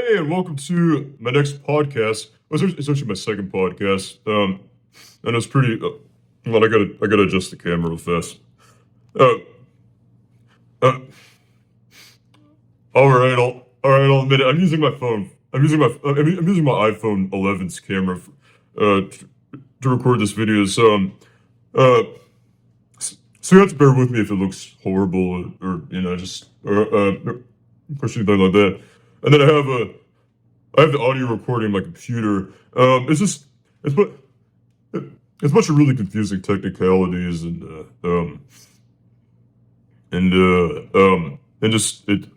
Hey, and welcome to my next podcast. It's actually my second podcast. And it's pretty. Well, I gotta adjust the camera real fast. Uh, uh, all right, I'll admit it. I'm using my phone. I'm using my iPhone 11's camera to record this video. Uh, so you have to bear with me if it looks horrible or just or anything like that. And then I have the audio recording on my computer. It's but it's a bunch of really confusing technicalities and just it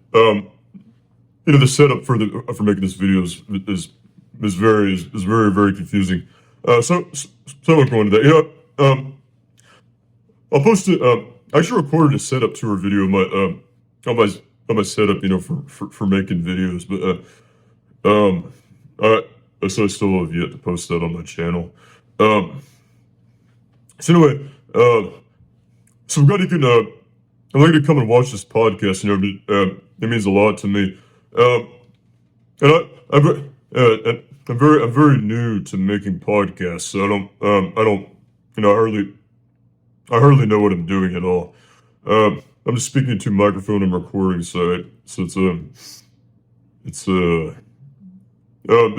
the setup for making this video is very confusing. So I won't go into that. I'll post it. I actually recorded a setup tour video of my on my on my setup, for making videos, but um, so I still have yet to post that on my channel. Um, so anyway, so I'm glad you can. I'm glad you come and watch this podcast. It means a lot to me. Um, and I'm very new to making podcasts, so I don't, I hardly know what I'm doing at all. I'm just speaking to a microphone and recording, so this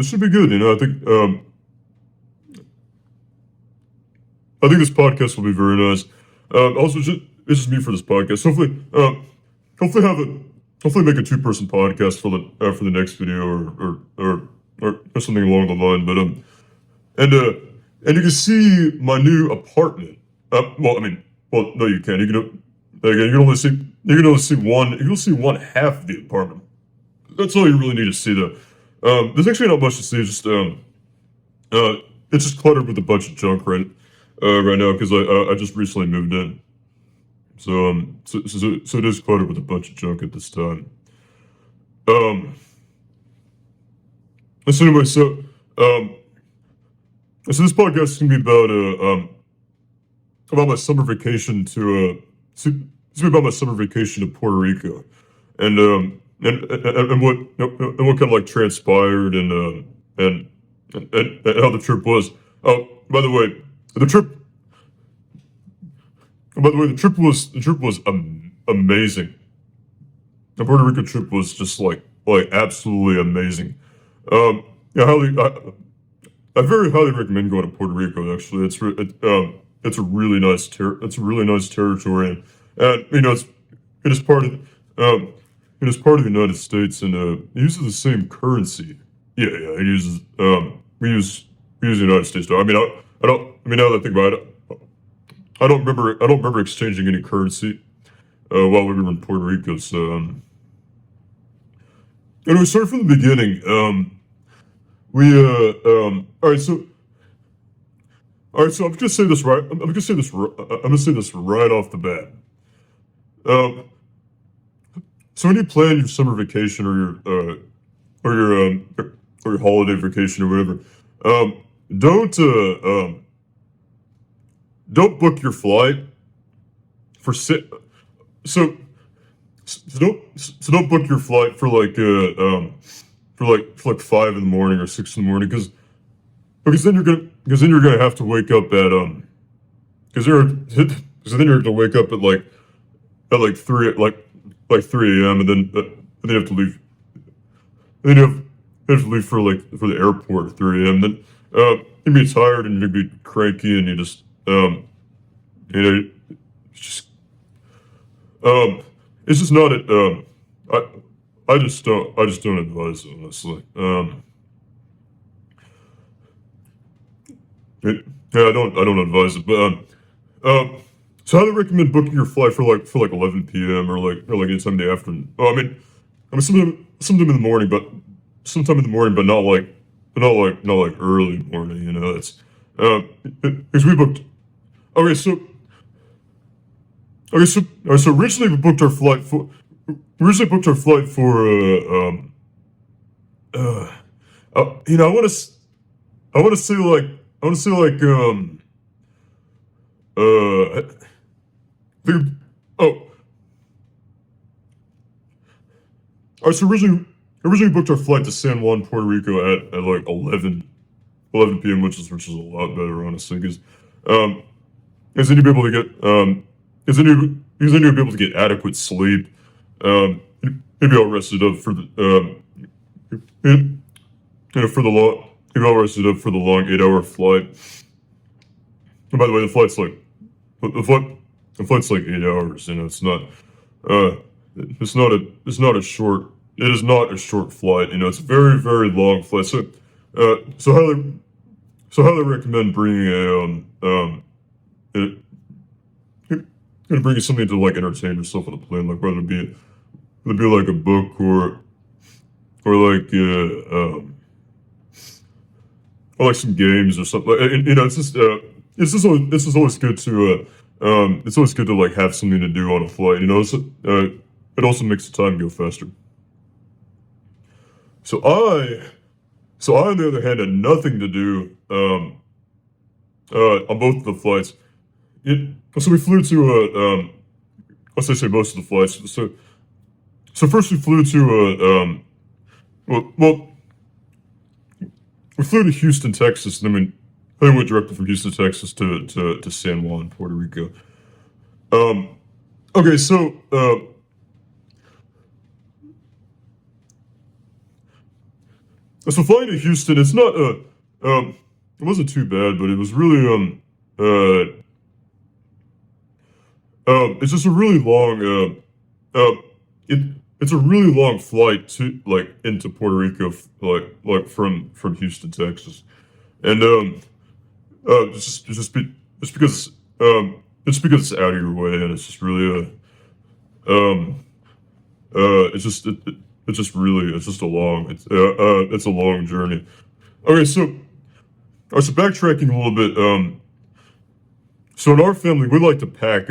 should be good. I think this podcast will be very nice. Also, it's just me for this podcast. Hopefully hopefully make a two-person podcast for the next video or something along the line. But and uh, and you can see my new apartment. No, you can't. You can only see one half of the apartment. That's all you really need to see, though. There's actually not much to see. It's just cluttered with a bunch of junk right now because I just recently moved in. So it is cluttered with a bunch of junk at this time. Um, so anyway, um, so this podcast is gonna be about my summer vacation it's gonna be about my summer vacation to Puerto Rico, and what kind of like transpired and how the trip was. Oh, by the way, the trip. The trip was amazing. The Puerto Rico trip was just like absolutely amazing. Yeah, I very highly recommend going to Puerto Rico. Actually, it's a really nice territory, and it is part of the United States, and it uses the same currency. Yeah, it uses we use the United States. I don't. I mean, now that I think about it, I don't remember exchanging any currency while we were in Puerto Rico. So anyway, start from the beginning. All right. So I'm gonna say this right. I'm gonna say this. I'm gonna say this right off the bat. Um, so when you plan your summer vacation or your or your holiday vacation or whatever, um, don't don't book your flight for si- so don't book your flight for like 5 in the morning or 6 in the morning because then you're gonna have to wake up at because you're because then you're gonna wake up at like 3 a.m. And then you have to leave and then you have to leave for the airport at 3 a.m. Then you'd be tired and you'd be cranky and you just it's just it's just not it. I just don't advise it, honestly. Yeah, I don't advise it, but so I highly recommend booking your flight for like 11 p.m. or like anytime in the afternoon. Sometime in the morning, but not like early morning. It's because we booked. Okay, so originally we booked our flight for uh, I want to I want to say like I think, oh, all right. So originally booked our flight to San Juan, Puerto Rico at like 11 p.m., which is a lot better, honestly, because um, because then you'd be able to get because then you'd be able to get adequate sleep. Maybe all rested up for the for the long maybe all rested up for the long 8 hour flight. And by the way, the flight the flight's like 8 hours. It's not uh it's not a short it is not a short flight. It's a very very long flight. So highly recommend bringing it, bringing something to like entertain yourself on the plane, like whether it be like a book or like or like some games or something. It's just always good to it's always good to like have something to do on a flight. It also makes the time go faster. So I on the other hand had nothing to do on both of the flights. So we flew to let's say most of the flights. So first we flew to well we flew to Houston, Texas, and then we went directly from Houston, Texas to San Juan, Puerto Rico. Um, okay, so flying to Houston, it's not it wasn't too bad, but it was really it's just a really long it's a really long flight to like into Puerto Rico, from Houston, Texas, and just because it's out of your way, and it's just really it's just it's just really it's just a long it's a long journey. Okay, so backtracking a little bit. So in our family, we like to pack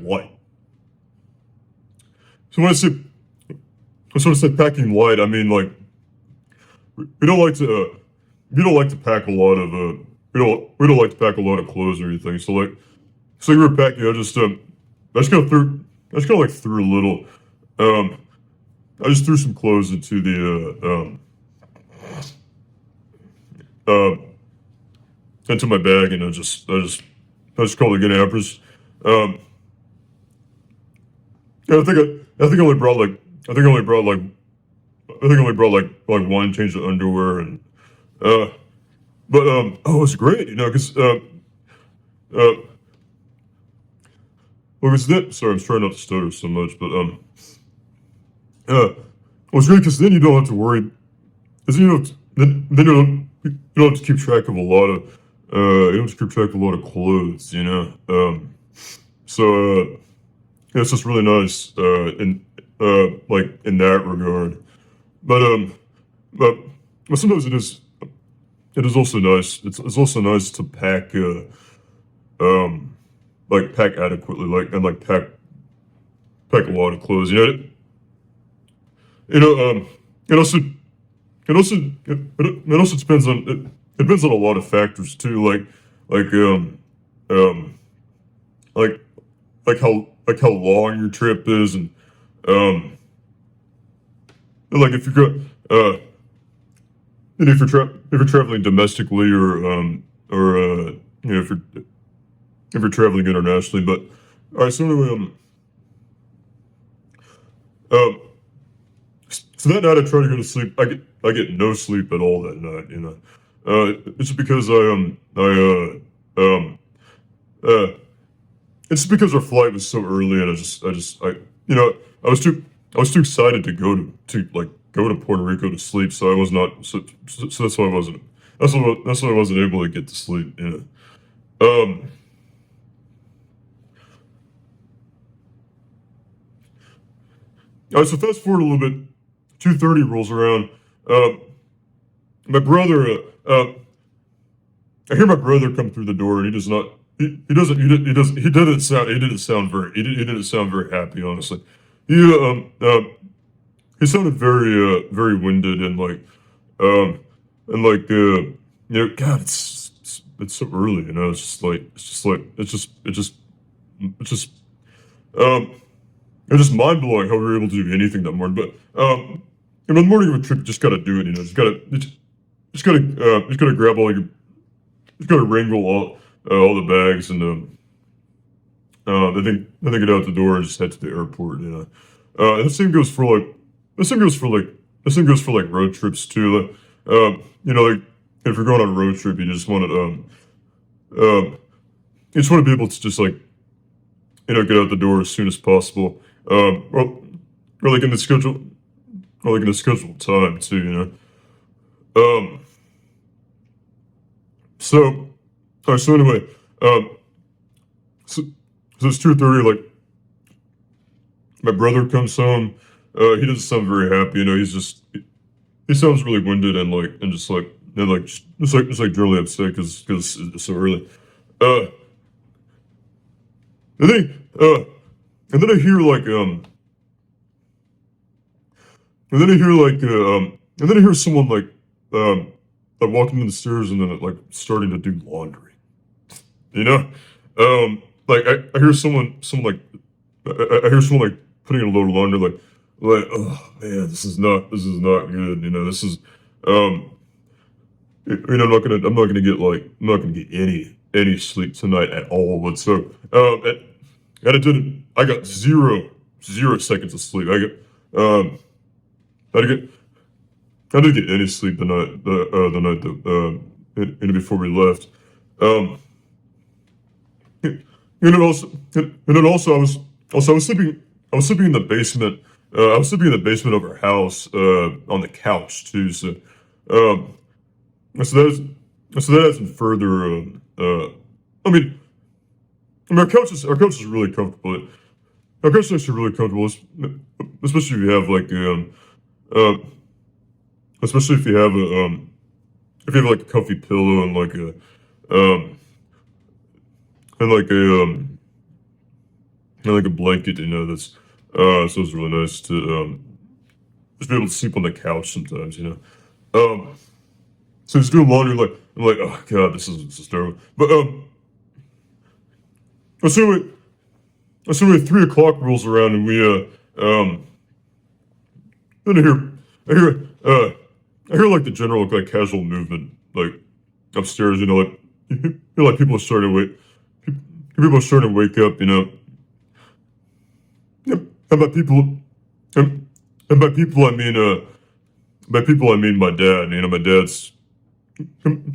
light. So when I say packing light, I mean like we don't like to we don't like to pack a lot of we don't like to pack a lot of clothes or anything. So you were packing. I just kind of threw like threw a little. I just threw some clothes into the into my bag, and I just called it good apples. Um, yeah, I think I only brought like I think I only brought like I think I only brought like one change of underwear, and uh but oh, it's great, because uh well, it's that sorry, I'm trying not to stutter so much, but well, it's great because then you don't have to worry, because you don't have to keep track of a lot of you don't have to keep track of a lot of clothes. So yeah, it's just really nice in like in that regard. But but sometimes it is also nice. It's also nice to pack um like pack adequately, and like pack a lot of clothes. You know it also it also depends on it depends on a lot of factors too, like um like how long your trip is, um like if you go and if you're traveling domestically, if you're traveling internationally. But all right, so anyway, um so that night I try to go to sleep. I get no sleep at all that night. It's because uh it's because our flight was so early, and you know I was too I was too excited to go to Puerto Rico to sleep, so I was not so that's why I wasn't that's why I wasn't able to get to sleep. Um all right, so fast forward a little bit. 2:30 rolls around. Um my brother I hear my brother come through the door, and he does not he didn't sound very he didn't sound very happy, honestly. He he sounded very winded, and um God, it's so early. It's just like it's just um It's just mind blowing how we were able to do anything that morning. But the morning of a trip, you just gotta do it. Just gotta grab all your, just gotta wrangle all the bags and I think get out the door and just head to the airport. And the same goes for like, the same goes for like, the same goes for like road trips too. Like if you're going on a road trip, you just want to you just want to be able to just like get out the door as soon as possible. Or like in the schedule, or like in the scheduled time too. Um, so, so anyway, so, so it's 2:30. Like my brother comes home. He doesn't sound very happy. He sounds really winded and just like really upset because it's so early. Uh, and then and then I hear and then I hear and then I hear someone like walking down the stairs and then like starting to do laundry. You know, I hear I hear someone like putting in a load of laundry oh man, this is not good. Um I'm not gonna get I'm not gonna get any sleep tonight at all whatsoever. And it didn't. I got zero seconds of sleep. I didn't get I didn't get any sleep the night before we left. Um, and then also I was sleeping in the basement. I was sleeping in the basement of our house on the couch too. Um, so that is so that hasn't further. I mean, our couch is really comfortable. Our couch is actually really comfortable, especially if you have uh, especially if you have like a comfy pillow and um like a blanket. So it's really nice to just be able to sleep on the couch sometimes. Um, so he's doing laundry. I'm like, oh god, this is terrible. But assuming assuming 3 o'clock rolls around and then I hear I hear like the general like casual movement like upstairs. You hear like people are starting to people are starting to wake up. Yep. And by people and by people I mean my dad.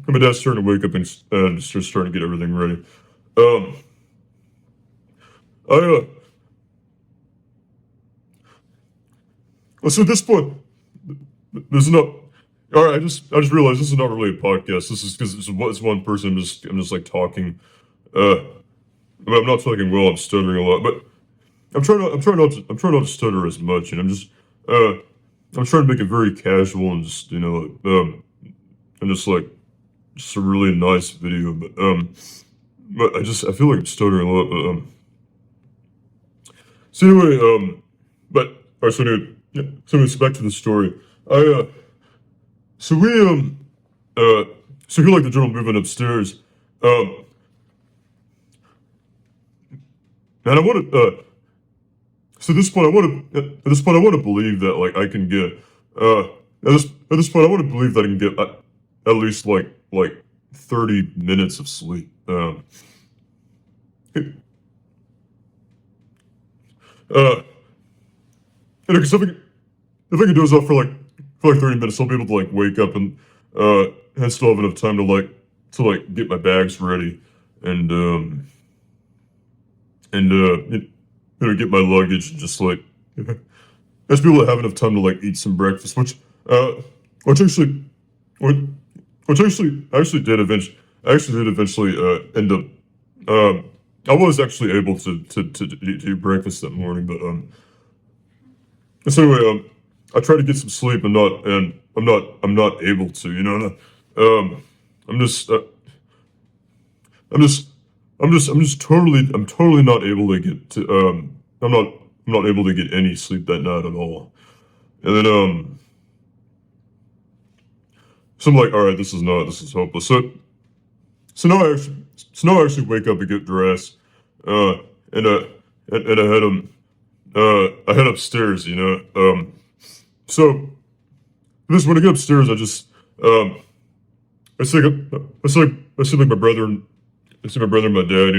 My dad's starting to wake up and just starting to get everything ready. Um, I so at this point, there's not. All right, I just realized this is not really a podcast. This is because it's one person. I'm just like talking. Uh, but I'm not talking well. I'm stuttering a lot. But I'm trying not to stutter as much. And uh, I'm trying to make it very casual and just and just a really nice video. But I feel like I'm stuttering a lot. So anyway, but all right. So anyway, yeah. So anyways, back to the story. I so we uh, so hear like the general movement upstairs. Um, and I want to so at this point at this point I want to believe that like I can get at this point I want to believe that I can get at least like 30 minutes of sleep. Uh, because if I can doze off for like 30 minutes, I'll be able to like wake up and still have enough time to like get my bags ready and get my luggage and just like just be able to have enough time to like eat some breakfast, uh which actually which, which I actually did eventually end up I was actually able to do breakfast that morning, but so anyway, I tried to get some sleep and I'm not able to, um, I'm just, I'm totally not able to get to, I'm not able to get any sleep that night at all. And then, so I'm like, all right, this is hopeless. So now I actually wake up and get dressed, uh, and, uh, and I I head upstairs, so this when I get upstairs, um, I see like, I see like I see my brother and my dad,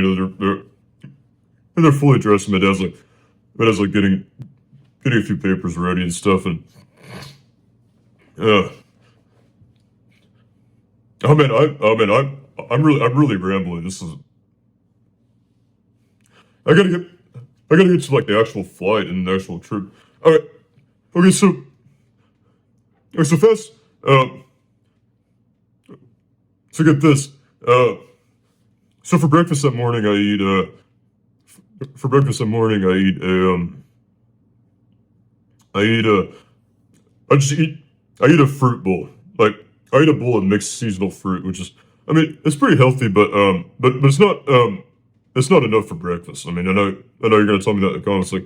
they're fully dressed, and my dad's like getting a few papers ready and stuff, and, uh, I'm really rambling. I gotta get, I gotta get to like the actual flight and the actual trip. Alright, okay, so fast, um, so get this, uh, so for breakfast that morning, for breakfast that morning, I eat a, I just eat, I eat a fruit bowl. Like, I eat a bowl of mixed seasonal fruit, which is, I mean, it's pretty healthy, but it's not enough for breakfast. I mean, I know you're gonna tell me that in the comments, like,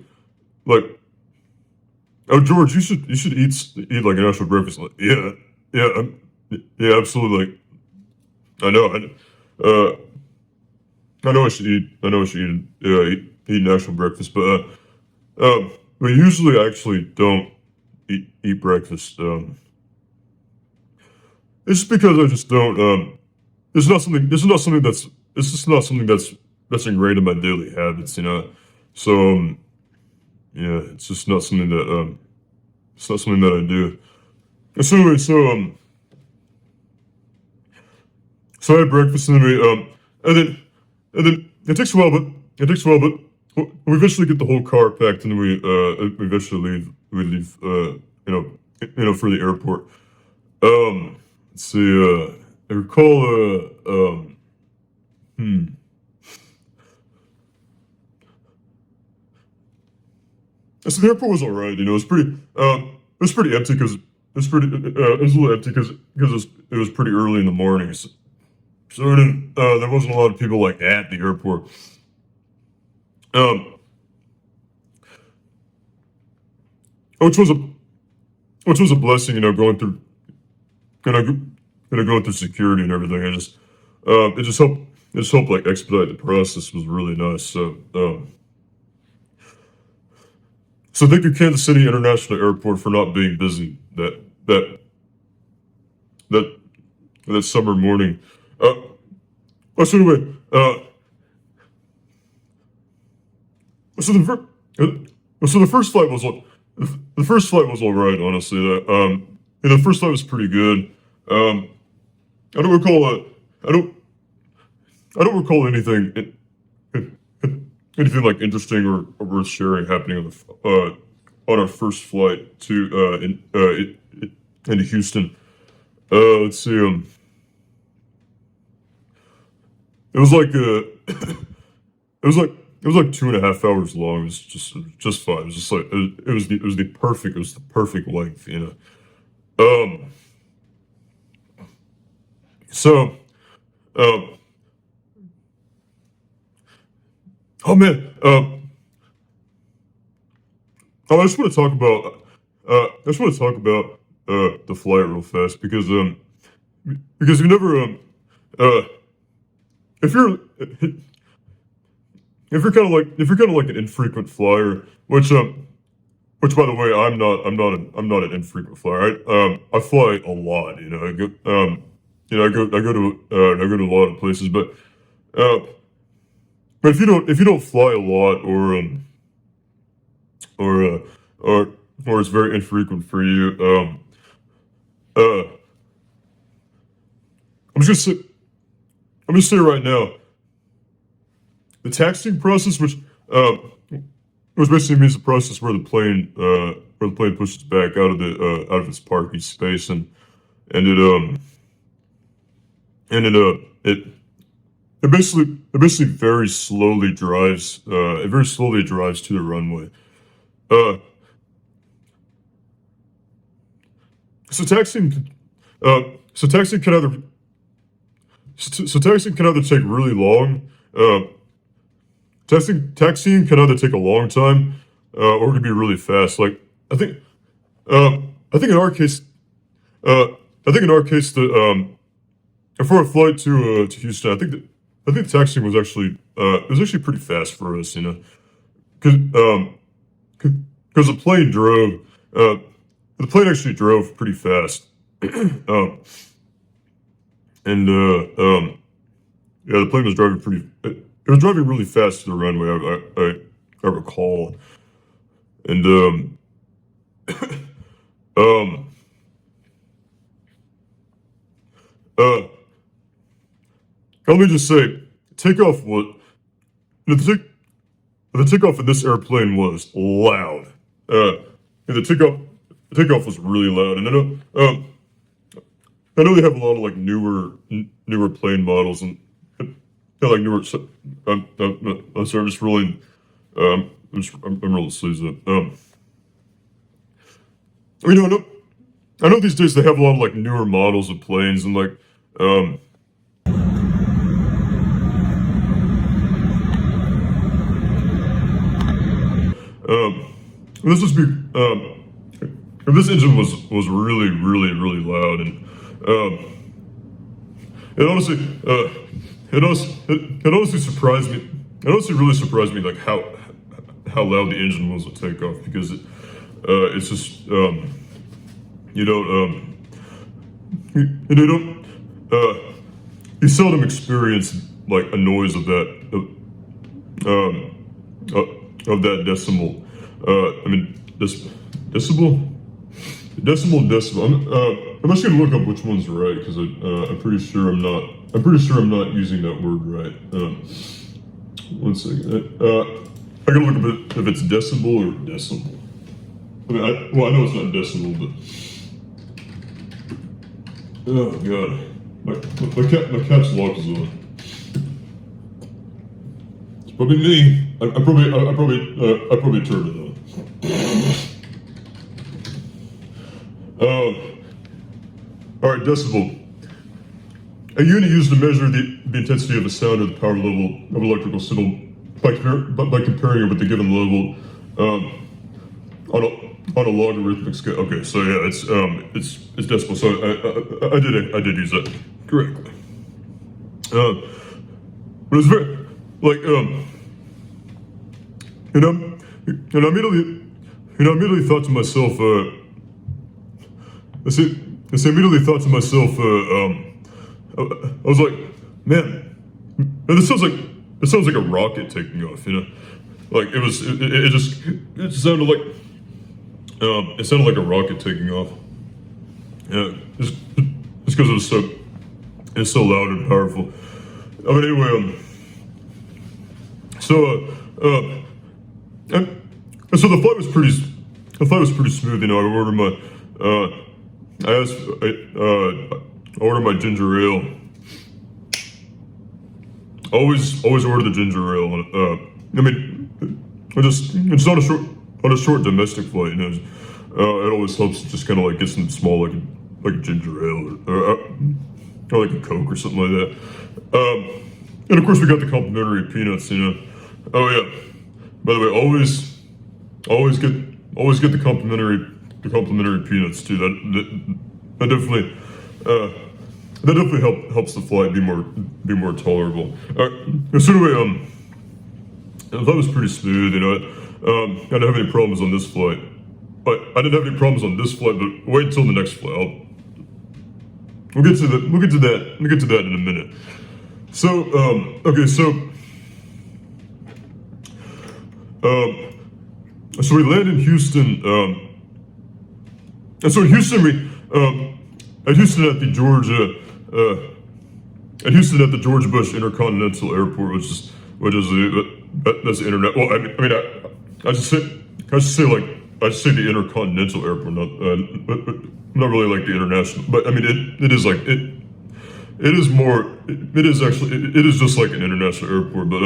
oh, George, you should eat like an actual breakfast. Like, yeah, yeah, absolutely. Like, I know, uh, I know I should eat an actual breakfast, but usually I actually don't eat breakfast. It's just because I just don't. It's just not something that's ingrained in my daily habits. So yeah, it's just not something that it's not something that I do. So anyway, so I had breakfast and then and then it takes a while, but we eventually get the whole car packed and then we eventually leave for the airport. Let's see. I recall. Hmm. So the airport was all right. It was pretty. It was pretty empty because it was a little empty because it was pretty early in the morning. So there wasn't a lot of people like at the airport. Um, which was a which was a blessing. You know, go- going through security and everything. It just helped like expedite the process. Was really nice. So thank you, Kansas City International Airport, for not being busy that that that summer morning. Uh, so anyway, so the fir- so the first flight was all right. Honestly, the first flight was pretty good. Um, I don't recall I don't recall anything like interesting or worth sharing happening on our first flight into Houston. Let's see. It was like it was like it was like 2.5 hours long. It was just fine. It was just like it was the perfect length. Um. So. Um. Oh man. Oh, I just want to talk about. I just want to talk about the flight real fast because you never uh if you're if you're kind of like an infrequent flyer, which by the way I'm not an infrequent flyer. I fly a lot. I go to a lot of places, uh but if you don't fly a lot or uh or or it's very infrequent for you, uh I'm just gonna say I'm gonna say right now the taxiing process, which basically means the process where the plane pushes back out of its parking space and it it basically very slowly drives to the runway. Uh, so taxiing uh so taxiing can either so taxiing can either take really long. Taxiing can either take a long time or it can be really fast. Like I think I think in our case uh I think in our case the for a flight to Houston, I think taxiing was actually it was actually pretty fast for us, because because the plane actually drove pretty fast. um, and yeah, the plane was driving it was driving really fast to the runway. I recall, and um, uh, let me just say, takeoff was the, take, the takeoff of this airplane was loud. And the takeoff was really loud, and I know they have a lot of like newer plane models and like newer. I'm sorry, I'm just rolling. I'm rolling sleeves up. I know these days they have a lot of like newer models of planes and like this was be this engine was really loud and um, it honestly it honestly surprised me. It honestly really surprised me like how loud the engine was at takeoff because it's just you know you don't you seldom experience like a noise of of that decimal. I mean decibel. Decibel. I'm actually gonna look up which one's right because I'm pretty sure I'm not. I'm pretty sure I'm not using that word right. One second. I gotta look up if it's decibel or decimal. I mean, I know it's not decimal, but oh god, my caps lock is on. It's probably me. I probably turned it on. All right, decibel. A unit used to measure the intensity of a sound or the power level of electrical signal by comparing it with the given level on a logarithmic scale. Okay, so yeah, it's decibel. So I did use that correctly. But it's very like you know, and I immediately thought to myself, I immediately thought to myself, I was like, man, this sounds like a rocket taking off, you know, like it sounded like a rocket taking off. Yeah, just because it's so loud and powerful. I mean, anyway, and so the flight was pretty smooth. You know, I ordered my ginger ale. Always order the ginger ale. I mean, it's on a short domestic flight. You know, it always helps to just kind of like get something small like a ginger ale or like a Coke or something like that. And of course we got the complimentary peanuts. You know. Oh yeah. By the way, always get the complimentary peanuts too. That definitely helps the flight be more tolerable. So anyway, the flight was pretty smooth. You know, I didn't have any problems on this flight. But I didn't have any problems on this flight. But wait until the next flight. We'll get to that in a minute. So okay, so we land in Houston. And so in Houston, at Houston at the George Bush Intercontinental Airport, which is that's the internet. Well, I just say the Intercontinental Airport, not really like the international. But I mean, it is like it. It is more. It is actually. It is just like an international airport. But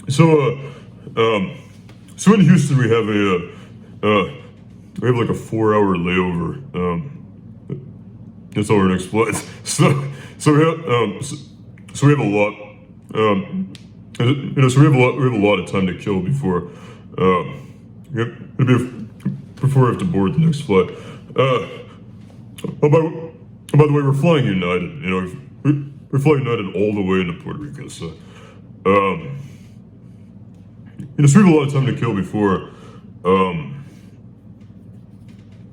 so in Houston we have like a 4-hour layover. That's our next flight. So we have a lot. So we have a lot of time to kill before before we have to board the next flight. By the way, we're flying United. You know, we're flying United all the way into Puerto Rico. So, so we have a lot of time to kill um,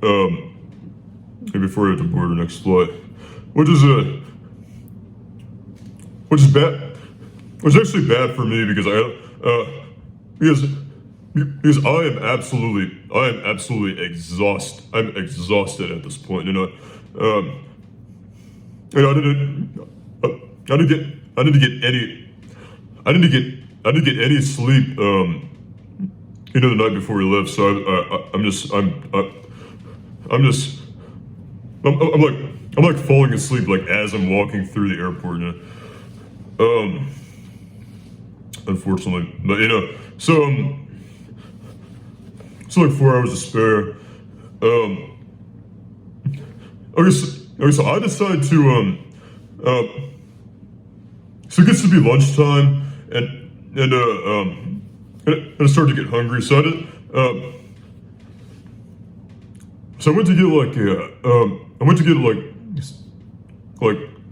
um, before we have to board our next flight, which is bad. Which is actually bad for me because because I am absolutely exhausted. I'm exhausted at this point. I didn't get any, I didn't get any sleep. The night before we left. So I'm like falling asleep like as I'm walking through the airport. Unfortunately, but so like 4 hours to spare. So I decided to so it gets to be lunchtime and I started to get hungry. So I went to get like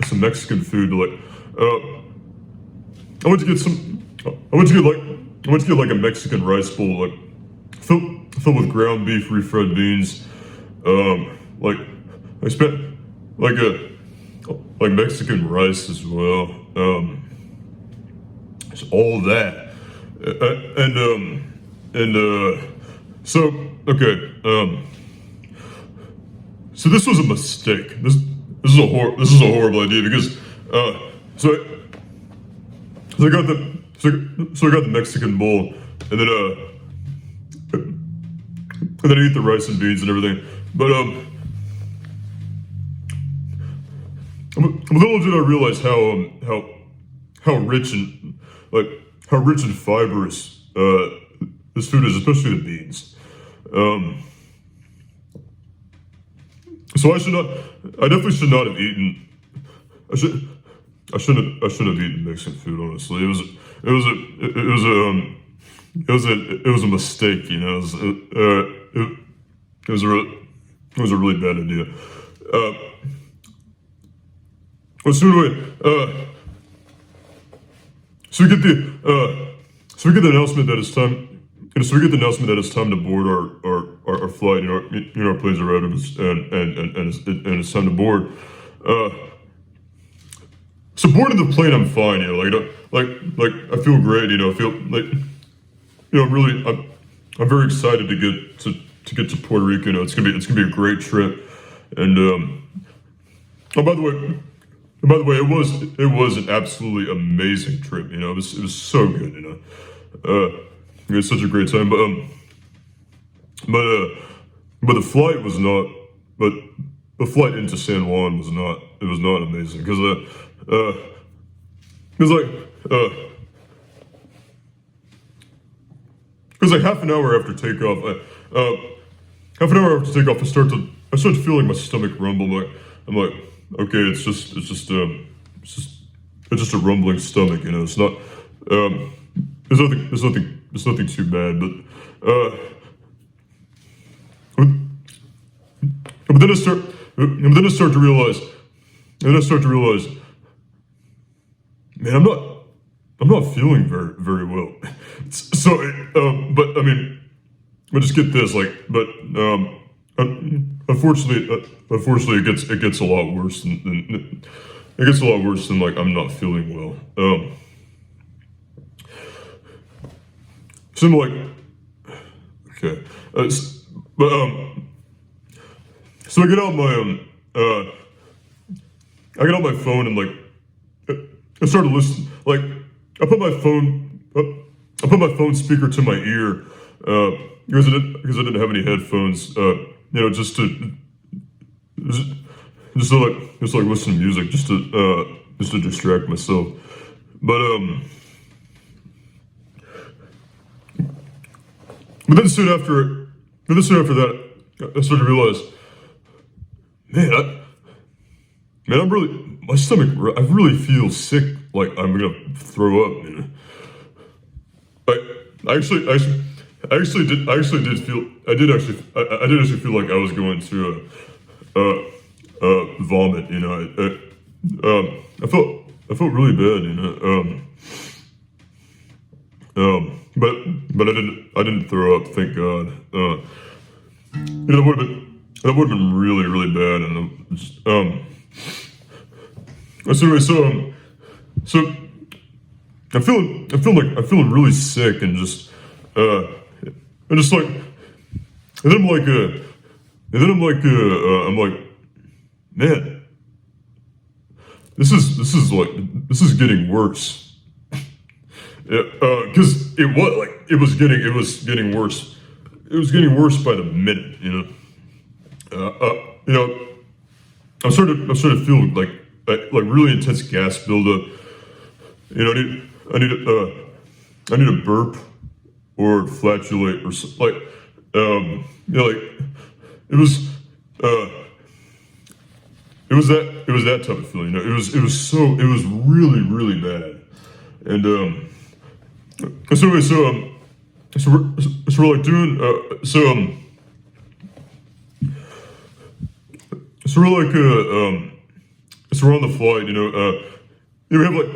some Mexican food. I went to get like a Mexican rice bowl, like filled with ground beef, refried beans. Like I spent like Mexican rice as well. Just all that, so okay. So this was a mistake. This is a horrible idea because so I got the Mexican bowl and then I eat the rice and beans and everything. But little did I realize how rich and fibrous this food is, especially the beans. So I definitely should not have eaten. I shouldn't have eaten Mexican food. Honestly, it was a mistake. It was a really bad idea. So anyway, so we get the announcement that it's time. So we get the announcement that it's time to board our flight. Our plane's arrived and it's time to board. So boarding the plane, I'm fine. I feel great. I feel like really. I'm very excited to get to Puerto Rico. It's gonna be a great trip. And by the way, it was an absolutely amazing trip. It was so good. We had such a great time. But the flight was not. But the flight into San Juan was not. It was not amazing because half an hour after takeoff, I start to feel like my stomach rumble. I'm like, okay, it's just a rumbling stomach. It's not. There's nothing too bad, but then I start to realize, man, I'm not feeling very well. So, but I mean, but just get this, unfortunately, it gets a lot worse than like I'm not feeling well. So I'm like, okay, so I get out my phone and I started listening. I put my phone speaker to my ear because I didn't have any headphones. Just to listen to music, just to distract myself. But then soon after that, I started to realize, I'm really, my stomach, I really feel sick, like I'm gonna throw up. I actually did feel like I was going to vomit. I felt really bad. but I didn't throw up, thank God. That would have been really, really bad. And so anyway, so I'm feeling really sick and just like, and then I'm like, man, this is getting worse. Because it was getting worse. It was getting worse by the minute, you know. I'm starting to feel like really intense gas buildup. You know, I need a burp or flatulate or like, you know, like it was that type of feeling. You know, it was really, really bad, and so we're like doing so we're like so we're on the flight, you know. We have like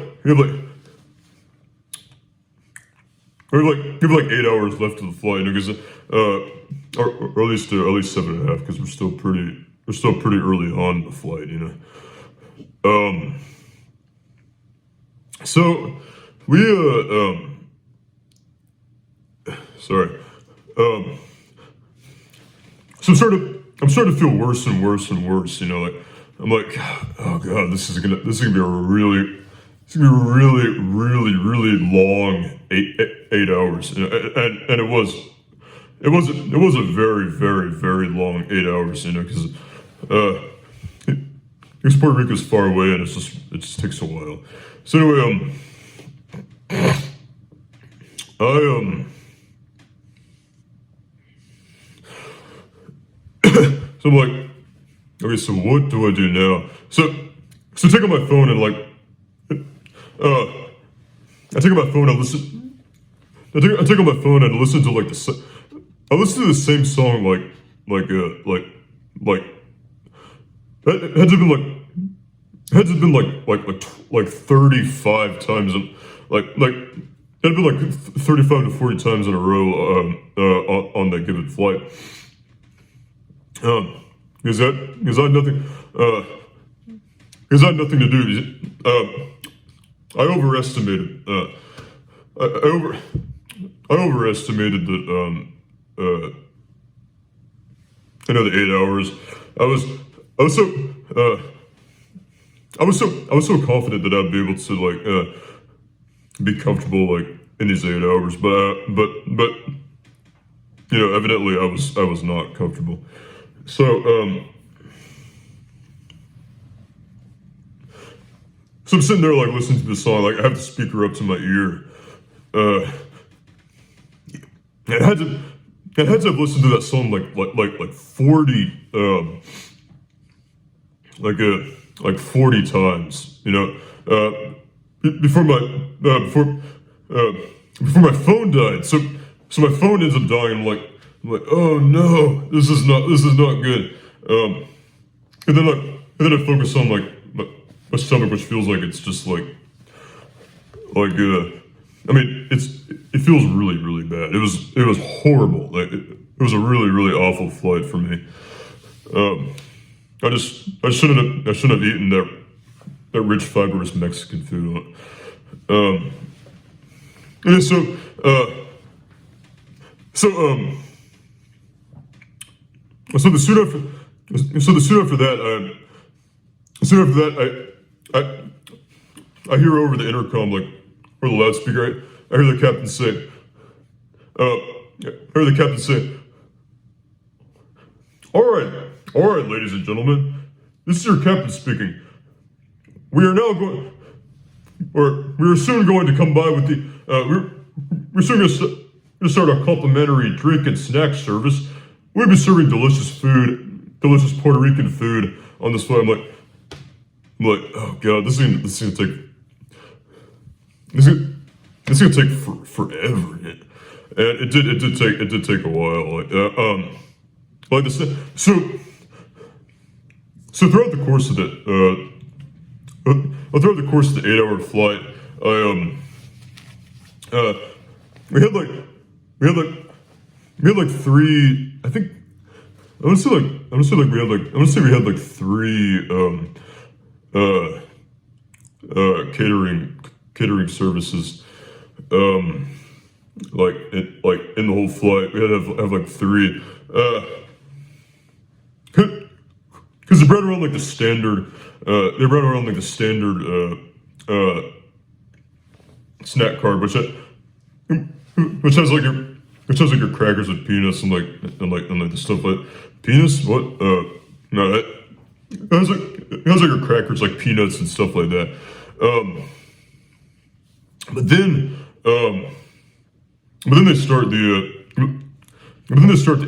8 hours left of the flight, you know, because or at least 7.5, because we're still pretty early on in the flight, you know. So we sorry. So I'm starting to feel worse and worse and worse. You know, like I'm like, oh god, this is gonna be a really long 8 hours. And it was a very, very, very long 8 hours. You know, because Puerto Rico's far away and it just takes a while. So anyway, so I'm like, okay, so what do I do now? So I take out my phone and like, I take out my phone and listen. I take out my phone and listen to like I listen to the same song like it had to have been like 35 times, like it had been like 35 to 40 times in a row on that given flight. Because I had nothing to do. I overestimated I overestimated that the 8 hours. I was so confident that I'd be able to like be comfortable like in these 8 hours, but you know, evidently I was not comfortable. So I'm sitting there like listening to the song, like I have the speaker up to my ear. I had to have listened to that song like 40 times, you know, before my phone died. So my phone ends up dying. I'm like, oh no, this is not good. And then I focus on like my stomach, which feels like it's just like I mean, it feels really, really bad. It was horrible. Like it was a really, really awful flight for me. I shouldn't have eaten that rich, fibrous Mexican food. And so the soon after that, I hear over the intercom, like, or the loudspeaker, I hear the captain say, all right, ladies and gentlemen, this is your captain speaking. We are soon going to come by with the, we're soon going to start our complimentary drink and snack service. We'll be serving delicious Puerto Rican food on this flight. I'm like, oh god, this is gonna take forever. And it did take a while. Like this. So throughout the course of the 8-hour flight, we had like we had like we had like three. I think I want to say like I want to say like we had like I want to say we had like three uh catering services. Like in the whole flight, we had to have like three. Because they brought around like the standard. They brought around like the standard snack card, which has like your crackers with peanuts and like the stuff like peanuts. What? No, it has like your crackers like peanuts and stuff like that. But then they start the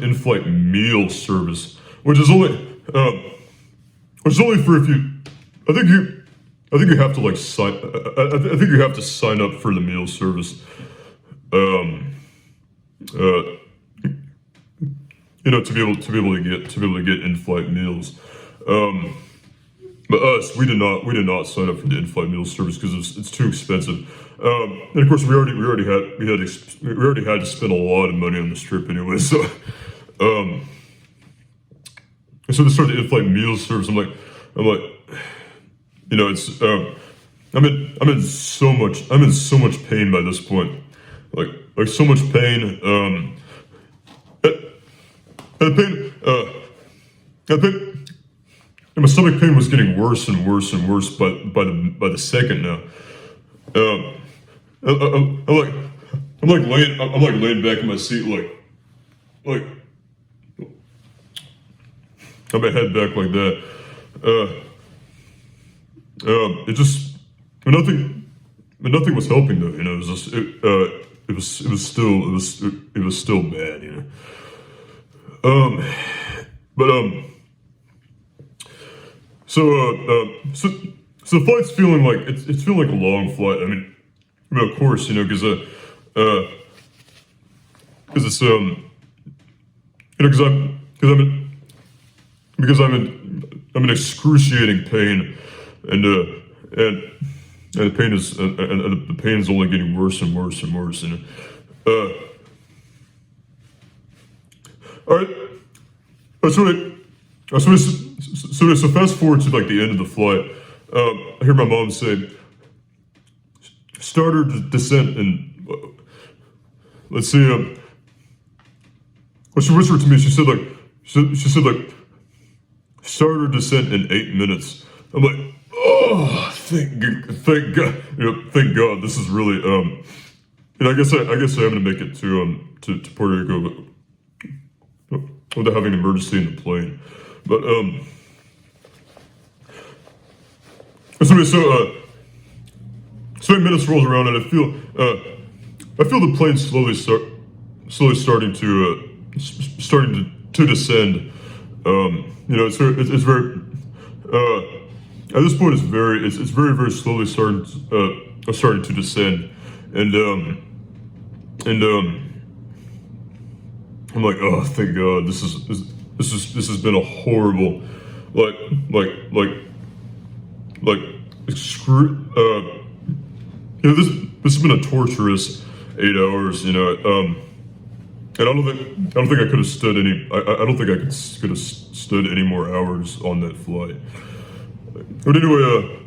in-flight meal service, which is only for if you. I think you have to like sign. I think you have to sign up for the meal service. To be able to get in-flight meals. But we did not sign up for the in-flight meal service because it's too expensive. And of course we already had to spend a lot of money on this trip anyway. So so they started the in-flight meal service. I'm like, it's I'm in so much pain by this point, like so much pain. And my stomach pain was getting worse and worse and worse by the second now. I'm laying back in my seat like have my head back like that. It just nothing was helping though. It was just it was still bad. So the flight's feeling like it's feeling like a long flight. I mean, of course, because it's I'm in excruciating pain, and the pain is only getting worse and worse and worse. All right. So fast forward to like the end of the flight. I hear my mom say, "Starter descent," and let's see. Well, she whispered to me. She said like, "Starter descent in 8 minutes." I'm like, "Oh, thank God, thank God. This is really I guess I'm gonna make it to Puerto Rico without having an emergency in the plane." But so 8 minutes rolls around and I feel the plane slowly starting to descend. It's very at this point it's very slowly starting to descend, and I'm like, oh, thank God, this has been a horrible, this has been a torturous 8 hours, and I don't think I could have stood any. I don't think I could have stood any more hours on that flight. But anyway,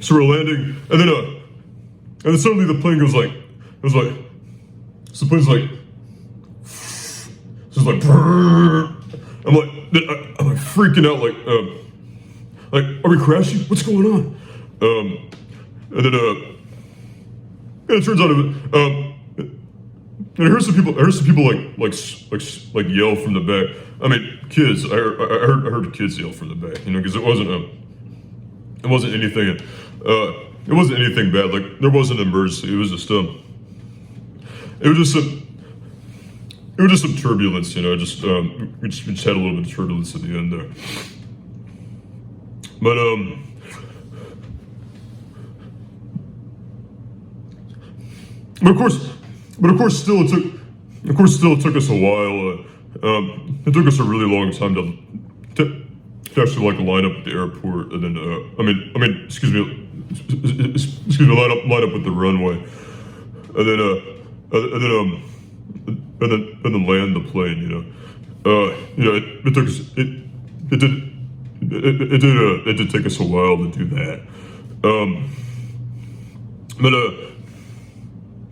so we're landing, and then suddenly the plane goes like, so the plane's like, so it's like, I'm like freaking out, like, are we crashing? What's going on? And then it turns out, and I heard some people like yell from the back. I mean, kids. I heard kids yell from the back, because it wasn't anything. It wasn't anything bad. Like, there wasn't an emergency. It was just some turbulence. We just had a little bit of turbulence at the end there. But of course, still it took us a while. It took us a really long time to actually like line up at the airport, and then line up with the runway, and then and then land the plane. It took us it did take us a while to do that. But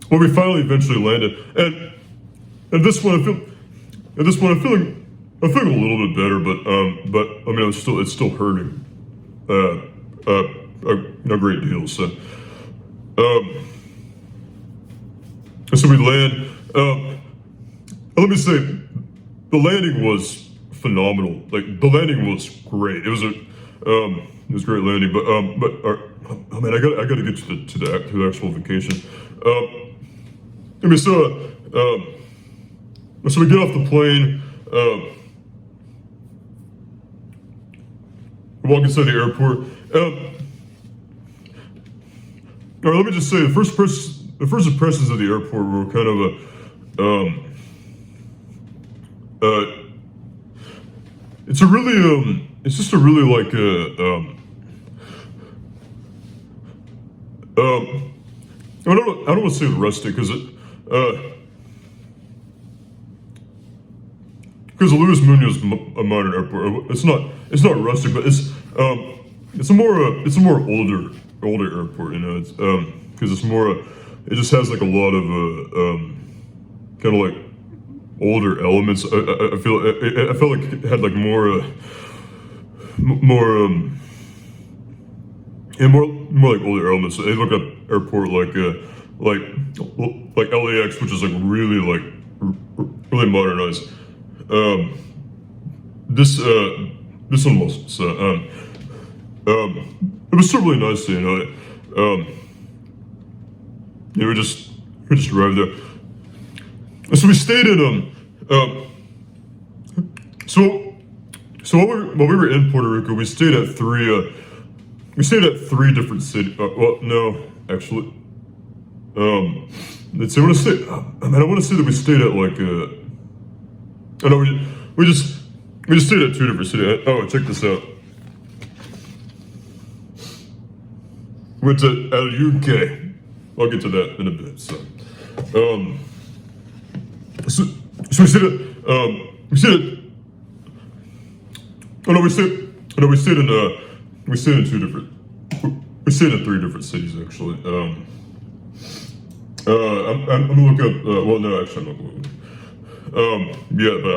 when we finally eventually landed, and this one I'm feeling a little bit better, but I mean it's still hurting, a great deal. So we land. Let me say, the landing was phenomenal. Like the landing was great. It was a great landing. But oh man, I got to get to the actual vacation. I mean, so we get off the plane. We walk inside the airport. All right, let me just say, the first impressions of the airport were kind of it's just a really like I don't want to say rustic because Luis Munoz a modern airport. It's not rustic, but it's a more older airport. It's because it's more it just has like a lot of kind of like older elements. I felt like it had like more like older elements. They look up airport like LAX, which is like really modernized. This one wasn't. So it was still really nice, we just arrived there. So we stayed in so while we were in Puerto Rico, we stayed at three different cities. Well, no, actually, let's see. I want to say that we stayed at like oh no, we just stayed at two different cities. Oh, check this out. Went to El UK. I'll get to that in a bit. So we stayed at we stayed in three different cities actually. I'm gonna look up. Well, no, actually, I'm not gonna look. Yeah, but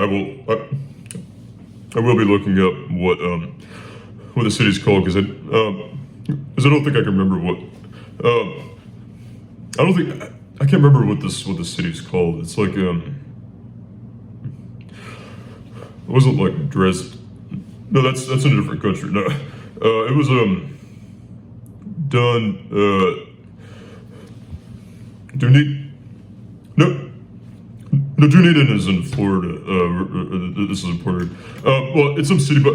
I will be looking up what the city's called because I don't think I can remember what. I can't remember what the city's called. It's like it wasn't like Dresden. No, that's in a different country. No, it was done. Dunedin is in Florida. This is in Puerto Rico. Well, it's some city, but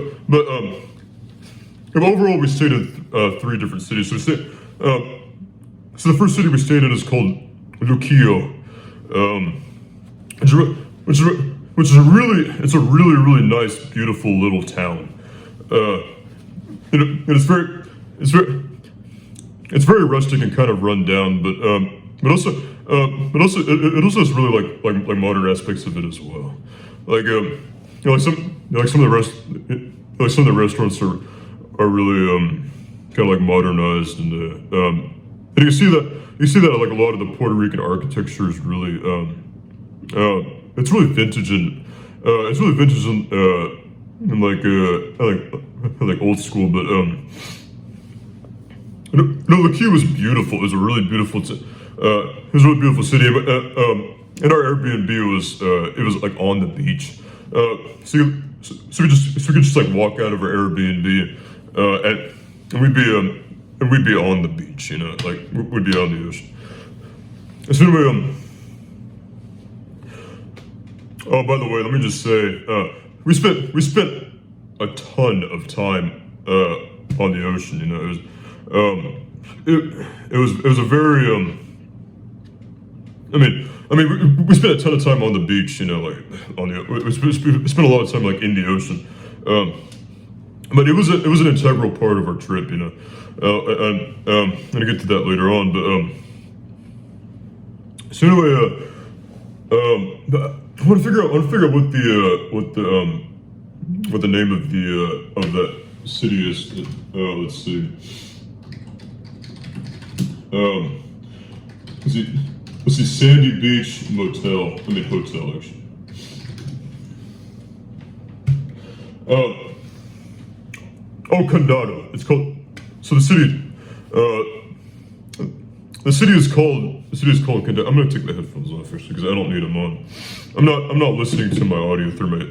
overall we stayed in three different cities. So the first city we stayed in is called Luquillo, which is a really nice, beautiful little town. It's very rustic and kind of run down, but also it also has really like modern aspects of it as well. Some of the restaurants are really kind of like modernized and you see that like a lot of the Puerto Rican architecture is really it's really vintage and like old school, but no, the queue was beautiful. It was a really beautiful city. But and our Airbnb was like on the beach. So we could just like walk out of our Airbnb and we'd be on the beach, like we'd be on the ocean. So anyway, oh, by the way, let me just say, we spent a ton of time on the ocean. It was a very we spent a ton of time on the beach. We spent a lot of time like in the ocean. But it was an integral part of our trip. And I'm gonna get to that later on. But so anyway, But I want to figure out what the name of that city is. Let's see. Um, let's see, Sandy Beach Motel. I mean hotel actually. Oh, Condado. It's called. So the city. The city is called Condado. I'm gonna take the headphones off actually because I don't need them on. I'm not listening to my audio through my.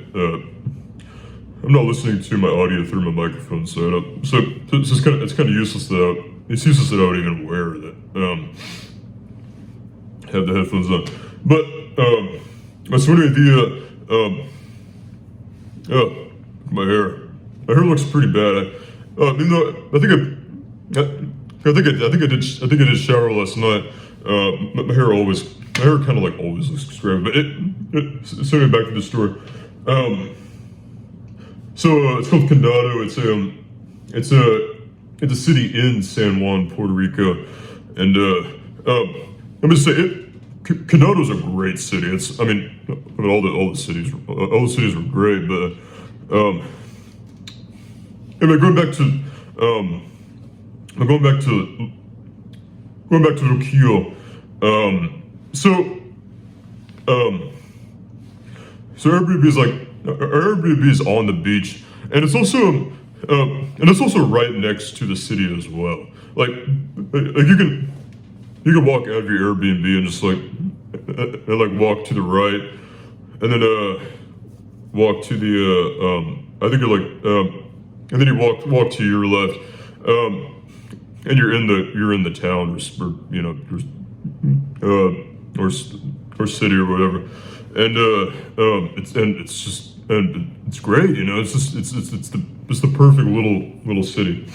I'm not listening to my audio through my microphone, so I don't. So it's kind of useless it's useless that I would even wear that. Have the headphones on, but so anyway, my hair looks pretty bad. I think I did shower last night. My hair kind of like always looks scrubbed. But so anyway, back to the story. So it's called Condado. It's a city in San Juan, Puerto Rico, and I'm just saying Condado's a great city. I mean all the cities were great, but anyway, going back to Luquillo. So Airbnb is on the beach, and it's also right next to the city as well. Like you can walk out of your Airbnb and just walk to the right, and then walk to the and then you walk to your left, and you're in the town or city or whatever, and it's great, it's the perfect little city.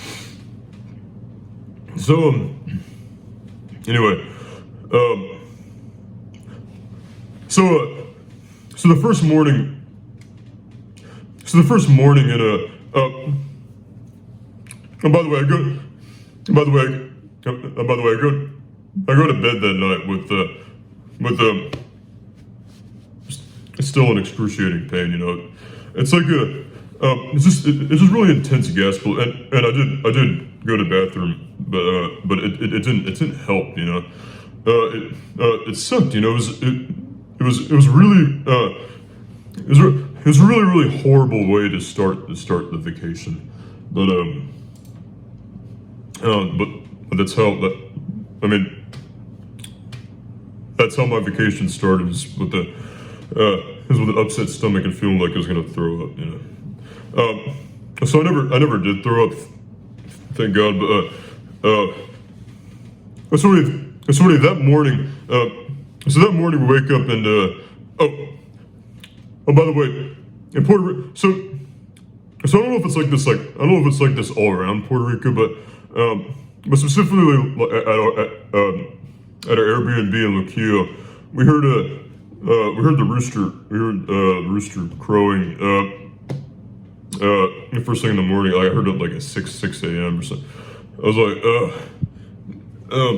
So anyway, so the first morning in and by the way, I go to bed that night with still an excruciating pain. It's like it's just really intense gas flow, and I did go to the bathroom, but it didn't help. It sucked. It was a really horrible way to start the vacation, but that's how my vacation started, is with an upset stomach and feeling like I was gonna throw up. So I never did throw up, thank God. But so that morning, we wake up and by the way, in Puerto Rico, so I don't know if it's like this, all around Puerto Rico, but specifically at our Airbnb in Luquillo, we heard the rooster crowing the first thing in the morning. I heard it like at 6 a.m. or something. I was like,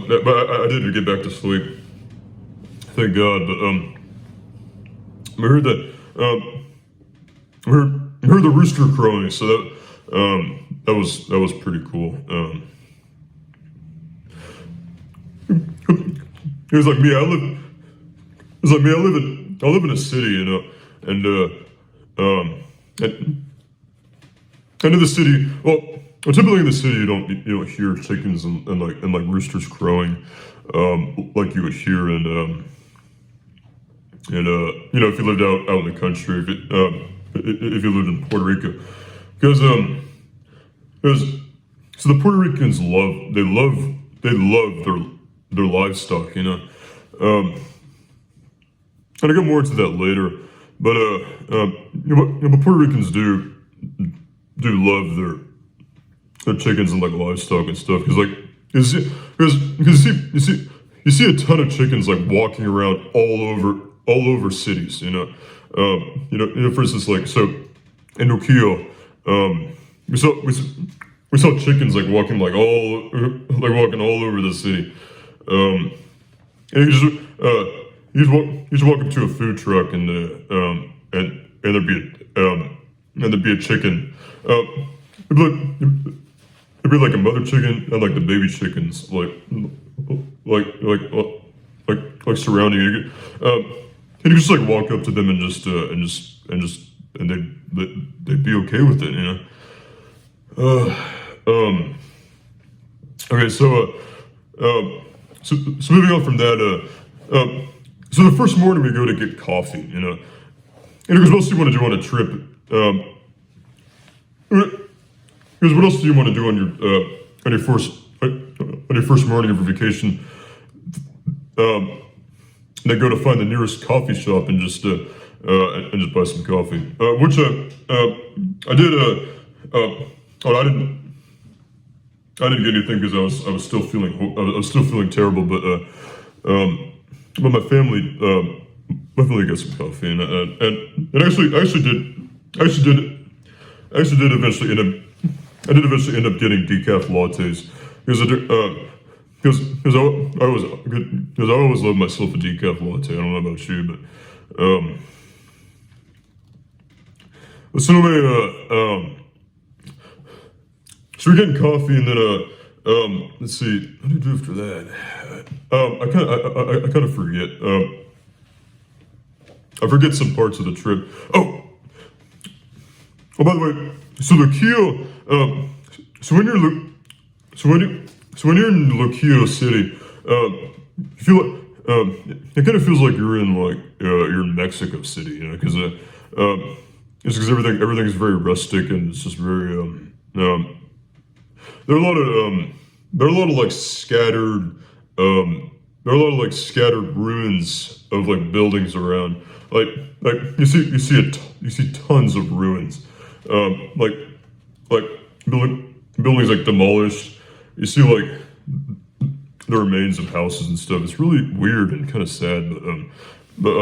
but I didn't get back to sleep, thank God. But we heard that. We heard the rooster crowing, so that was pretty cool. It was like me. I live in a city, and in the city, well, typically in the city you don't hear chickens and roosters crowing, like you would hear if you lived out in the country, if you lived in Puerto Rico, because so the Puerto Ricans love their livestock, and I get more into that later, but Puerto Ricans do love their chickens and livestock and stuff, because you see a ton of chickens walking around all over cities, for instance, so in Luquillo, we saw chickens walking walking all over the city, and he's walk up to a food truck and there'd be a chicken. It'd be like a mother chicken and like the baby chickens like like surrounding it. And you just like walk up to them and they'd be okay with it, you know. Okay, so moving on from that, so the first morning we go to get coffee, you know, and because what else do you want to do on a trip? Because what else do you want to do on your first morning of your vacation? Then go to find the nearest coffee shop and just buy some coffee. Which I did. I didn't get anything because I was still feeling terrible. But my family got some coffee and I actually did eventually end up getting decaf lattes because I always loved myself a decaf latte. I don't know about you, but so anyway, so we're getting coffee and then let's see, what did I do after that? I kind of forget. I forget some parts of the trip. Oh, by the way, so Luquillo, so when you're in Luquillo City, you feel like it kind of feels like you're in Mexico City, you know, because it's because everything's very rustic and it's just very there are a lot of like scattered ruins of like buildings around, like you see tons of ruins. Like buildings like demolished. You see like the remains of houses and stuff. It's really weird and kind of sad, but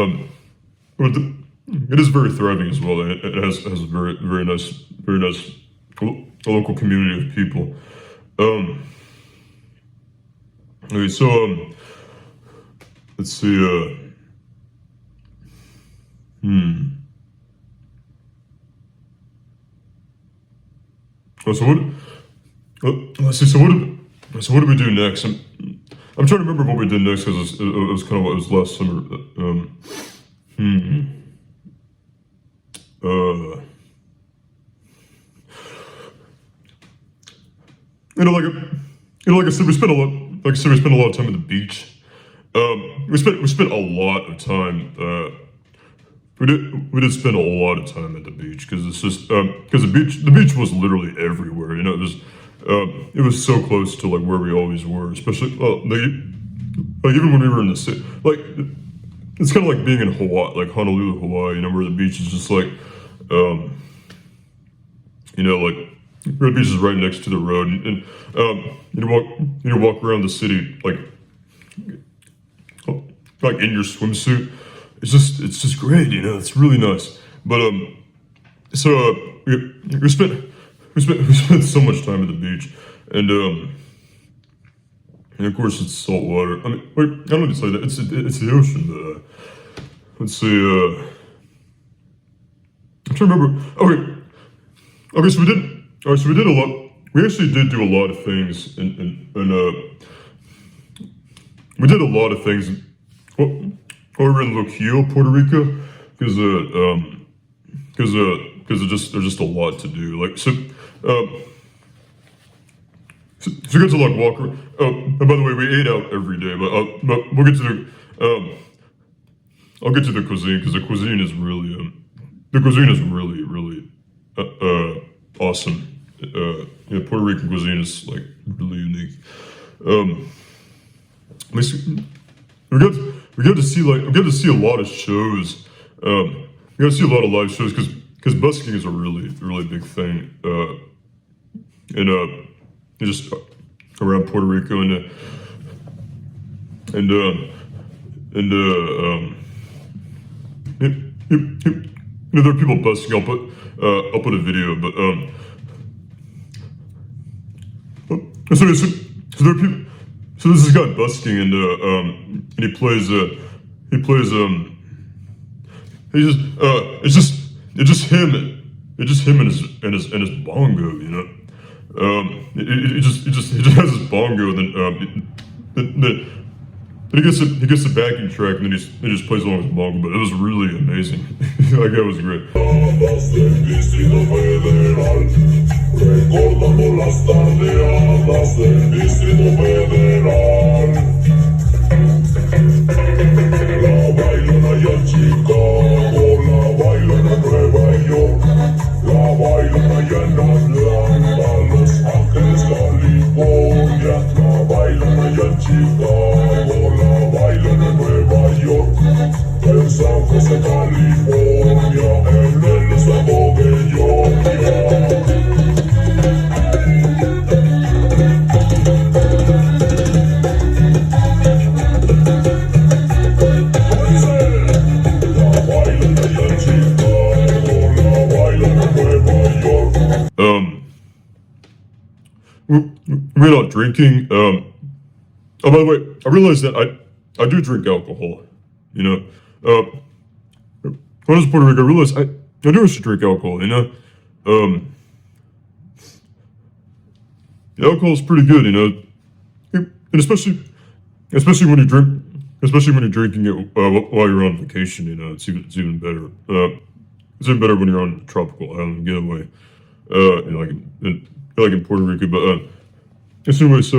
it is very thriving as well. It has a very nice local community of people. Okay, so let's see. So let's see. So what do we do next? I'm trying to remember what we did next because it was kind of what was last summer. Like I said, we spent a lot of time at the beach. We spent a lot of time. We did spend a lot of time at the beach because it's just because the beach was literally everywhere. You know, it was so close to like where we always were, especially like even when we were in the city. Like it's kind of like being in Hawaii, like Honolulu, Hawaii. You know, where the beach is just like you know, like where the beach is right next to the road, and you walk around the city like in your swimsuit. It's just great, you know. It's really nice. But so we spent so much time at the beach, and of course it's salt water. I mean, wait, I don't know to say that it's the ocean. But let's see. I'm trying to remember. Okay. So we did. All right. So we did a lot. We actually did do a lot of things, and we did a lot of things. Over in Luquillo, Puerto Rico, because there's just a lot to do. Like so you get to like walk. And by the way, we ate out every day, but we'll get to the. I'll get to the cuisine because the cuisine is really awesome. Yeah, Puerto Rican cuisine is like really unique. We get to see a lot of shows. We get to see a lot of live shows because busking is a really big thing. Just around Puerto Rico and you know, there are people busking. I'll put a video, but so there are people. So this is a guy busking, and he plays he plays he just it's just him and his bongo, you know. He just has his bongo, and then he gets the backing track, and then he just plays along with his bongo. But it was really amazing. Like that was great. Recordando las tardeadas del Distrito Federal. La bailan allá en Chicago, la bailan en Nueva York, la bailan allá en Atlanta, Los Ángeles, California, la bailan allá en Chicago, la bailan en Nueva York, en San José, California, en el estado de Georgia. We're not drinking. Oh, by the way, I realized that I do drink alcohol. You know, when I was in Puerto Rico, I realized I do used to drink alcohol. You know, alcohol is pretty good. You know, and especially when you drink, especially when you're drinking it while you're on vacation. You know, it's even better. It's even better when you're on a tropical island getaway. You know, like in Puerto Rico, but anyway, so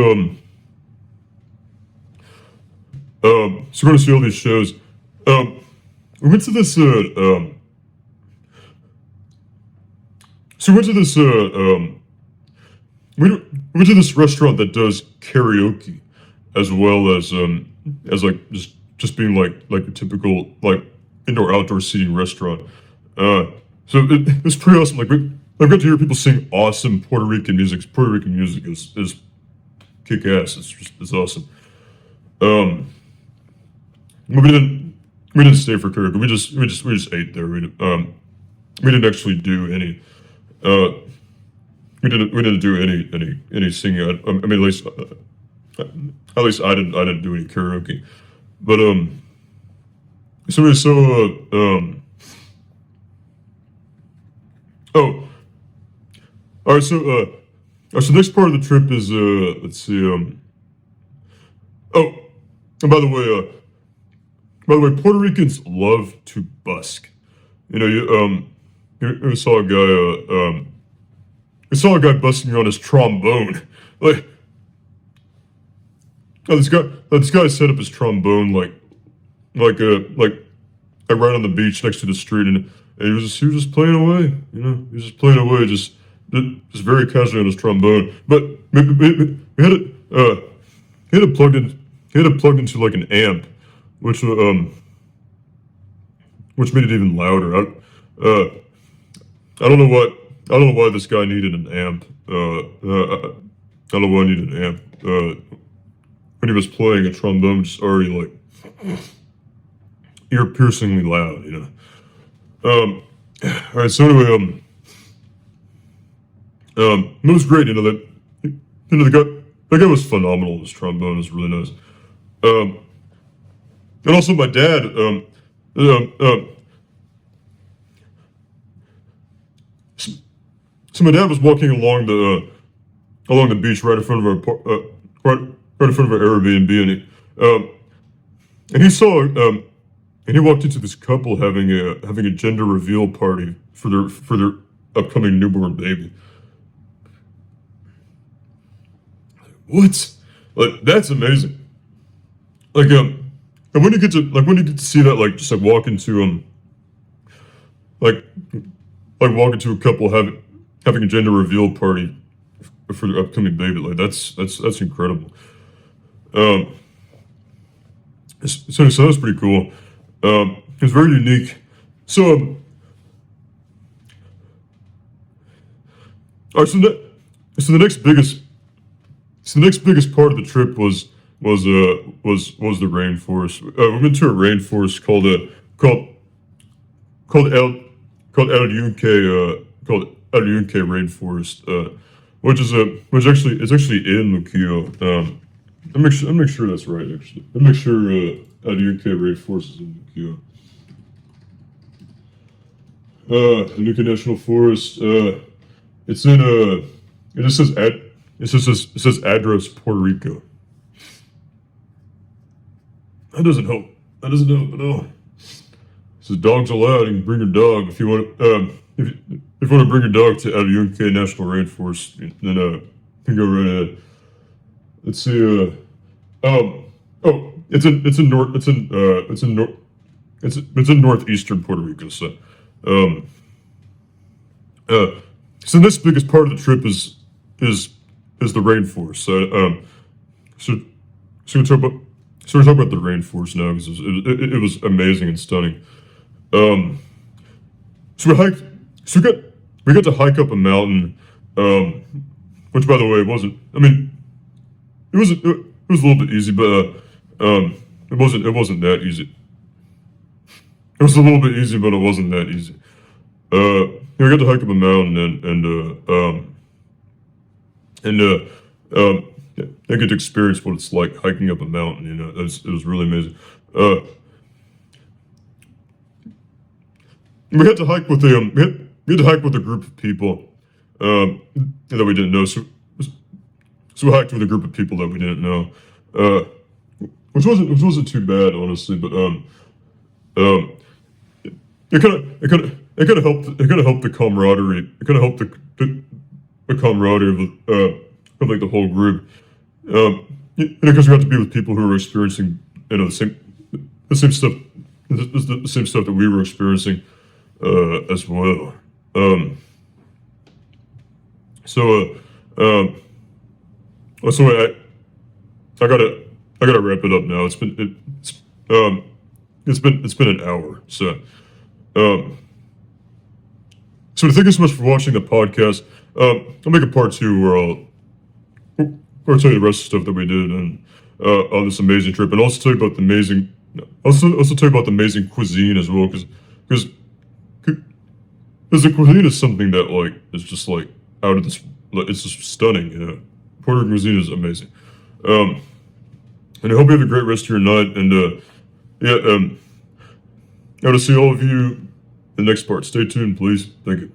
we're going to see all these shows. We went to this we went to this restaurant that does karaoke, as well as like just being like a typical like indoor outdoor seating restaurant. So it's pretty awesome. Like I've got to hear people sing awesome Puerto Rican music. Puerto Rican music is kick ass. It's awesome. We didn't stay for karaoke. We just ate there. We didn't actually do any. We didn't do any singing. I mean, at least I didn't do any karaoke. But oh, all right. So the next part of the trip is let's see. Oh, and by the way, Puerto Ricans love to busk. You know, you saw a guy. I saw a guy busting on his trombone. Like, oh, this guy set up his trombone like right on the beach next to the street, and he was just playing away. You know, he was just playing away, just very casually on his trombone. But we had it plugged in. He had it plugged into like an amp, which made it even louder. I don't know why this guy needed an amp. I don't know why I needed an amp. When he was playing a trombone, just already like ear-piercingly loud, you know. All right. So anyway, it was great. You know that guy was phenomenal. His trombone was really nice. And also my dad. So my dad was walking along the beach right in front of our right in front of our Airbnb, and he saw and he walked into this couple having a gender reveal party for their upcoming newborn baby. What? Like, that's amazing. Like and when you get to see that, like, just like walk into walk into a couple having a gender reveal party for their upcoming baby, like that's incredible. So that was pretty cool. It was very unique. So all right, so the next biggest part of the trip was the rainforest. We went to a rainforest called El Yunque rainforest, which actually in Luquillo. I'll make sure that's right. Actually, I'll make sure Anuka rainforest is in the Anuka National Forest. It's in it just says it says address Puerto Rico. That doesn't help. That doesn't help at all. It says dogs allowed. You can bring your dog if you want. If you want to bring your dog to Anuka National Rainforest, then you go right ahead. Let's see. It's in northeastern Puerto Rico. So the next biggest part of the trip is the rainforest. So we're talking about the rainforest now because it was amazing and stunning. So we hiked. So we got to hike up a mountain, which by the way wasn't. I mean, it was a little bit easy, but it wasn't that easy. It was a little bit easy, but it wasn't that easy. We got to hike up a mountain I get to experience what it's like hiking up a mountain. You know, it was really amazing. We had to hike with we had to hike with a group of people that we didn't know. So we hiked with a group of people that we didn't know, which wasn't too bad, honestly. But it kind of helped the camaraderie. It kind of helped the camaraderie of like the whole group. Because we got to be with people who were experiencing the same stuff the same stuff that we were experiencing as well. So I gotta wrap it up now. It's been an hour. So thank you so much for watching the podcast. I'll make a part 2 where I'll tell you the rest of the stuff that we did and on this amazing trip, and also tell you about the amazing cuisine as well, because the cuisine is something that like is just like out of this. It's just stunning. You know, Puerto Rican cuisine is amazing. And I hope you have a great rest of your night. And I want to see all of you in the next part. Stay tuned, please. Thank you.